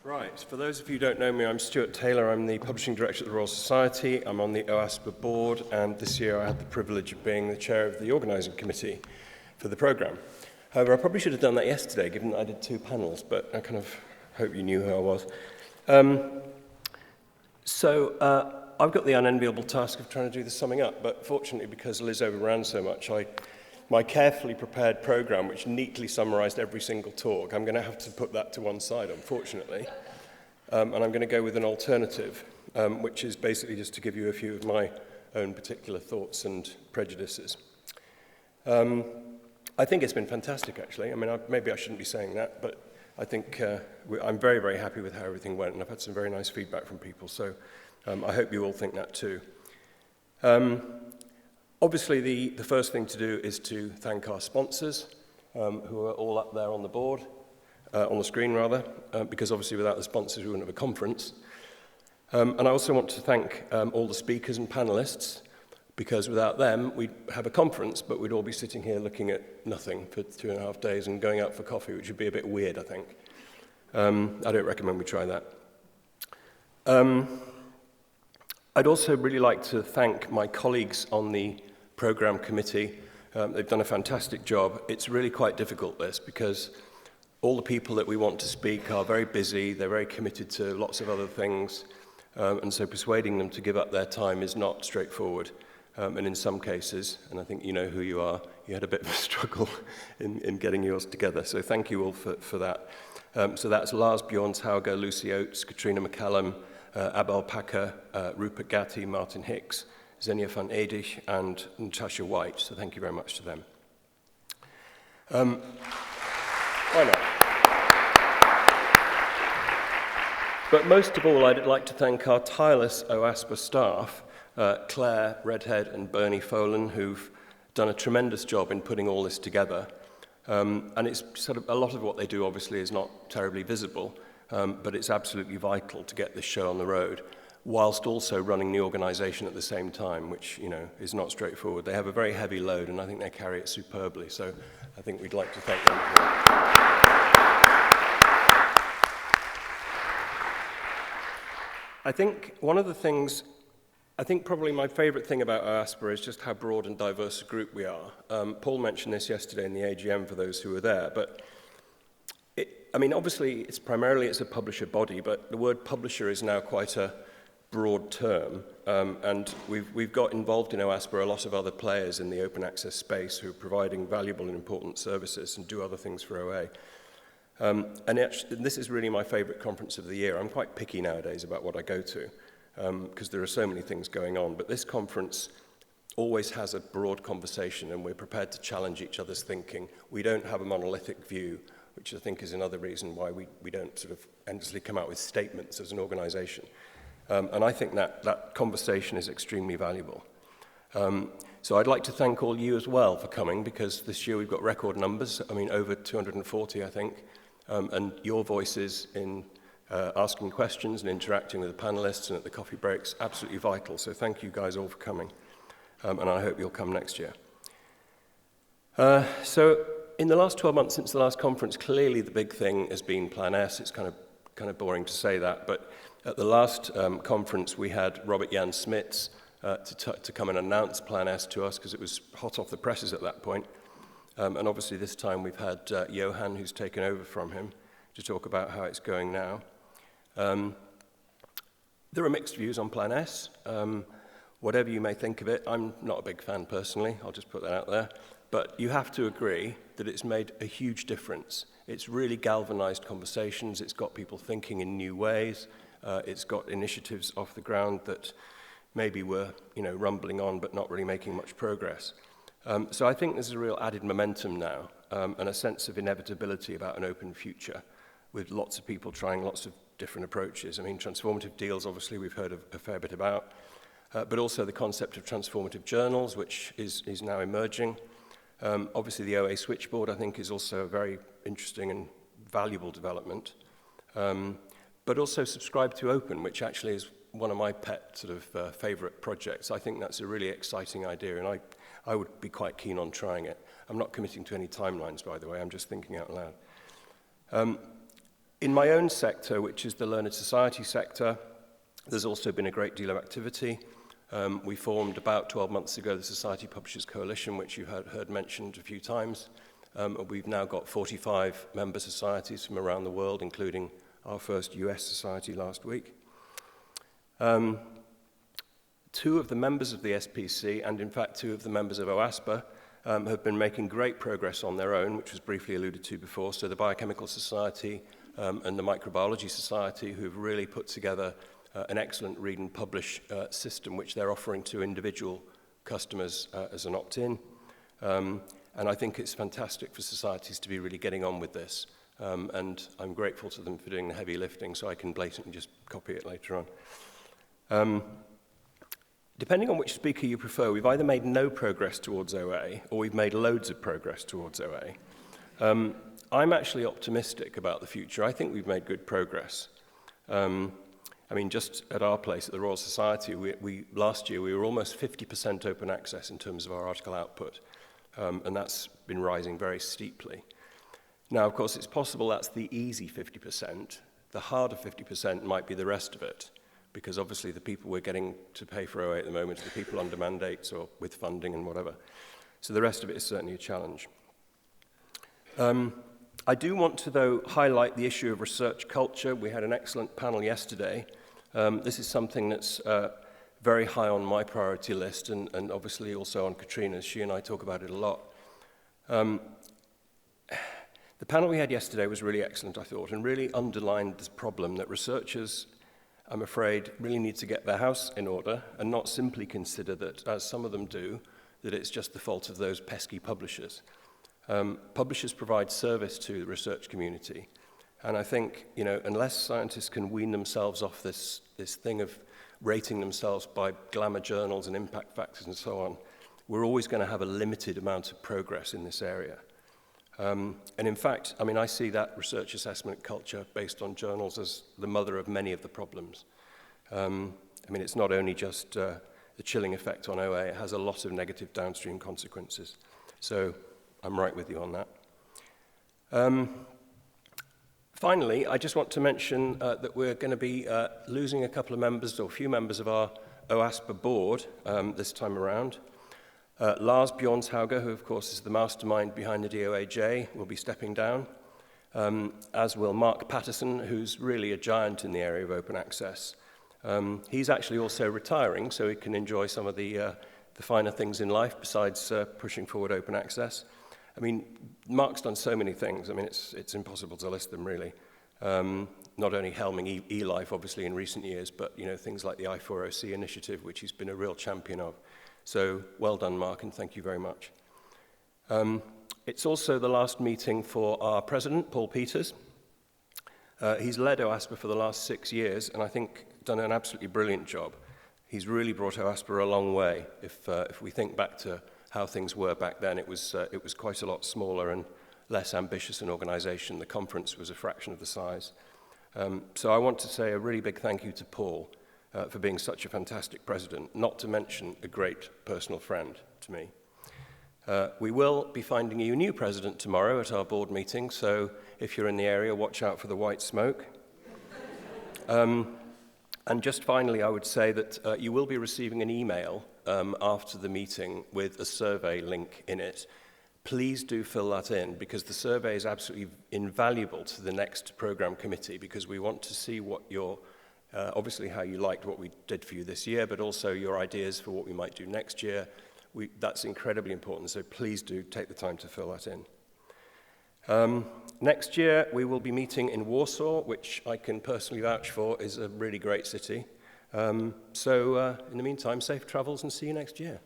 Right, for those of you who don't know me, I'm Stuart Taylor. I'm the Publishing Director at the Royal Society. I'm on the OASPA board, and this year I had the privilege of being the chair of the organising committee for the programme. However, I probably should have done that yesterday, given that I did 2 panels, but I kind of hope you knew who I was. I've got the unenviable task of trying to do the summing up, but fortunately, because Liz overran so much, my carefully prepared programme, which neatly summarised every single talk, I'm going to have to put that to one side, unfortunately. And I'm going to go with an alternative, which is basically just to give you a few of my own particular thoughts and prejudices. I think it's been fantastic, actually. I mean, maybe I shouldn't be saying that, but I think I'm very, very happy with how everything went, and I've had some very nice feedback from people, so I hope you all think that too. Obviously, the first thing to do is to thank our sponsors, who are all up there on the board, on the screen rather, because obviously without the sponsors we wouldn't have a conference. And I also want to thank all the speakers and panelists, because without them we'd have a conference, but we'd all be sitting here looking at nothing for 2.5 days and going out for coffee, which would be a bit weird, I think. I don't recommend we try that. I'd also really like to thank my colleagues on the programme committee. They've done a fantastic job. It's really quite difficult, this, because all the people that we want to speak are very busy, they're very committed to lots of other things, and so persuading them to give up their time is not straightforward. And in some cases, and I think you know who you are, you had a bit of a struggle in getting yours together, so thank you all for that. So that's Lars Bjornshauger, Lucy Oates, Katrina McCallum, Abel Packer, Rupert Gatti, Martin Hicks, Xenia van Edich, and Natasha White, so thank you very much to them. Why not? But most of all, I'd like to thank our tireless OASPA staff, Claire Redhead and Bernie Folan, who've done a tremendous job in putting all this together. And it's sort of, a lot of what they do obviously is not terribly visible, but it's absolutely vital to get this show on the road, whilst also running the organisation at the same time, which, you know, is not straightforward. They have a very heavy load, and I think they carry it superbly, so I think we'd like to thank them for that. I think one of the things, I think probably my favourite thing about OASPA is just how broad and diverse a group we are. Paul mentioned this yesterday in the AGM for those who were there, but I mean, obviously, it's a publisher body, but the word publisher is now quite a broad term, and we've got involved in OASPA a lot of other players in the open access space who are providing valuable and important services and do other things for OA. And this is really my favourite conference of the year. I'm quite picky nowadays about what I go to, because there are so many things going on, but this conference always has a broad conversation, and we're prepared to challenge each other's thinking. We don't have a monolithic view, which I think is another reason why we don't sort of endlessly come out with statements as an organisation. And I think that conversation is extremely valuable. So I'd like to thank all you as well for coming, because this year we've got record numbers, I mean over 240 I think, and your voices in asking questions and interacting with the panellists and at the coffee breaks, absolutely vital. So thank you guys all for coming, and I hope you'll come next year. So in the last 12 months since the last conference, clearly the big thing has been Plan S. It's kind of boring to say that, but at the last conference we had Robert Jan Smits to come and announce Plan S to us, because it was hot off the presses at that point. And obviously this time we've had Johan, who's taken over from him, to talk about how it's going now. There are mixed views on Plan S. Whatever you may think of it, I'm not a big fan personally, I'll just put that out there. But you have to agree that it's made a huge difference. It's really galvanized conversations, it's got people thinking in new ways, it's got initiatives off the ground that maybe were, rumbling on but not really making much progress. So I think there's a real added momentum now, and a sense of inevitability about an open future, with lots of people trying lots of different approaches. I mean, transformative deals, obviously, we've heard a fair bit about, but also the concept of transformative journals, which is now emerging. Obviously, the OA switchboard, I think, is also a very interesting and valuable development. But also Subscribe to Open, which actually is one of my pet sort of favourite projects. I think that's a really exciting idea, and I would be quite keen on trying it. I'm not committing to any timelines, by the way, I'm just thinking out loud. In my own sector, which is the learned society sector, there's also been a great deal of activity. We formed about 12 months ago the Society Publishers Coalition, which you heard mentioned a few times. We've now got 45 member societies from around the world, including our first US society last week. Two of the members of the SPC, and in fact 2 of the members of OASPA, have been making great progress on their own, which was briefly alluded to before. So the Biochemical Society and the Microbiology Society, who've really put together an excellent read and publish system, which they're offering to individual customers as an opt-in. And I think it's fantastic for societies to be really getting on with this. And I'm grateful to them for doing the heavy lifting, so I can blatantly just copy it later on. Depending on which speaker you prefer, we've either made no progress towards OA, or we've made loads of progress towards OA. I'm actually optimistic about the future. I think we've made good progress. I mean, just at our place, at the Royal Society, last year we were almost 50% open access in terms of our article output, and that's been rising very steeply. Now, of course, it's possible that's the easy 50%. The harder 50% might be the rest of it, because obviously the people we're getting to pay for OA at the moment are the people under mandates or with funding and whatever. So the rest of it is certainly a challenge. I do want to, though, highlight the issue of research culture. We had an excellent panel yesterday. This is something that's very high on my priority list and obviously also on Katrina's. She and I talk about it a lot. The panel we had yesterday was really excellent, I thought, and really underlined this problem that researchers, I'm afraid, really need to get their house in order and not simply consider that, as some of them do, that it's just the fault of those pesky publishers. Publishers provide service to the research community. And I think, you know, unless scientists can wean themselves off this thing of rating themselves by glamour journals and impact factors and so on, we're always going to have a limited amount of progress in this area. And in fact, I mean, I see that research assessment culture based on journals as the mother of many of the problems. I mean, it's not only just the chilling effect on OA, it has a lot of negative downstream consequences. So I'm right with you on that. Finally, I just want to mention that we're going to be losing a couple of members, or a few members of our OASPA board this time around. Lars Bjornshauger, who of course is the mastermind behind the DOAJ, will be stepping down, as will Mark Patterson, who's really a giant in the area of open access. He's actually also retiring, so he can enjoy some of the finer things in life besides pushing forward open access. I mean, Mark's done so many things. I mean, it's impossible to list them, really. Not only helming eLife, obviously, in recent years, but, you know, things like the I4OC initiative, which he's been a real champion of. So, well done, Mark, and thank you very much. It's also the last meeting for our president, Paul Peters. He's led OASPA for the last 6 years, and I think done an absolutely brilliant job. He's really brought OASPA a long way. If we think back to how things were back then, it was quite a lot smaller and less ambitious an organization. The conference was a fraction of the size. So I want to say a really big thank you to Paul for being such a fantastic president, not to mention a great personal friend to me. We will be finding you a new president tomorrow at our board meeting, so if you're in the area, watch out for the white smoke. And just finally, I would say that you will be receiving an email after the meeting with a survey link in it. Please do fill that in, because the survey is absolutely invaluable to the next program committee, because we want to see what your, obviously how you liked what we did for you this year, but also your ideas for what we might do next year. That's incredibly important, so please do take the time to fill that in. Next year, we will be meeting in Warsaw, which I can personally vouch for is a really great city. So in the meantime, safe travels and see you next year.